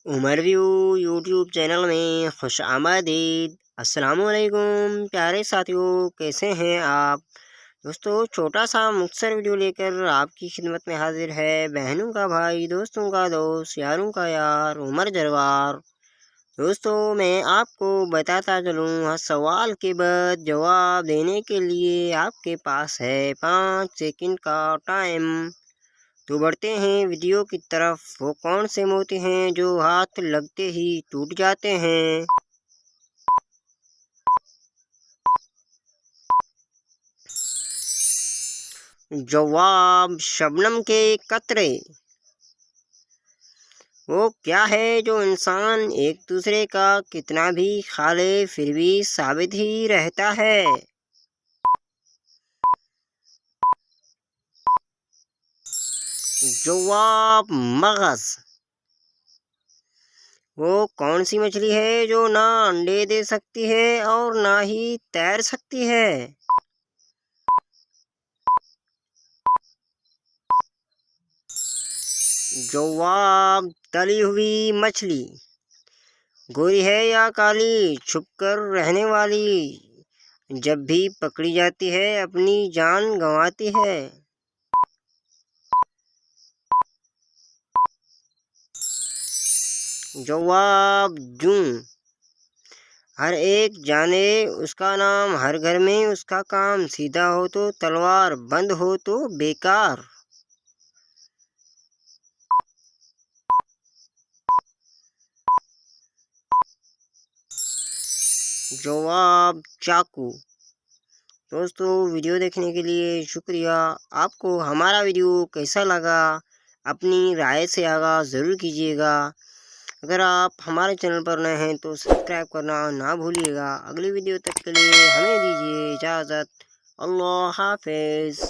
Umar view YouTube channel में खुश आमदीद। अस्सलामुअलैकुम प्यारे साथियों, कैसे हैं आप दोस्तों। छोटा सा मुख्तसर वीडियो लेकर आपकी खिदमत में हाजिर है बहनों का भाई, दोस्तों का दोस्त, यारों का यार उमर जरवार। दोस्तों मैं आपको बताता चलूँ, हर सवाल के बाद जवाब देने के लिए आपके पास है 5 सेकंड का टाइम। तो बढ़ते हैं वीडियो की तरफ। वो कौन से मोती हैं जो हाथ लगते ही टूट जाते हैं? जवाब शबनम के कतरे। वो क्या है जो इंसान एक दूसरे का कितना भी खा ले फिर भी साबित ही रहता है? जवाब मगज। वो कौन सी मछली है जो ना अंडे दे सकती है और ना ही तैर सकती है? जवाब तली हुई मछली। गोरी है या काली, छुपकर रहने वाली, जब भी पकड़ी जाती है अपनी जान गंवाती है? जवाब जूं। हर एक जाने उसका नाम, हर घर में उसका काम, सीधा हो तो तलवार, बंद हो तो बेकार। जवाब चाकू। दोस्तों वीडियो देखने के लिए शुक्रिया। आपको हमारा वीडियो कैसा लगा अपनी राय से आगाह ज़रूर कीजिएगा। अगर आप हमारे चैनल पर नए हैं तो सब्सक्राइब करना ना भूलिएगा। अगली वीडियो तक के लिए हमें दीजिए इजाज़त। अल्लाह हाफ़िज़।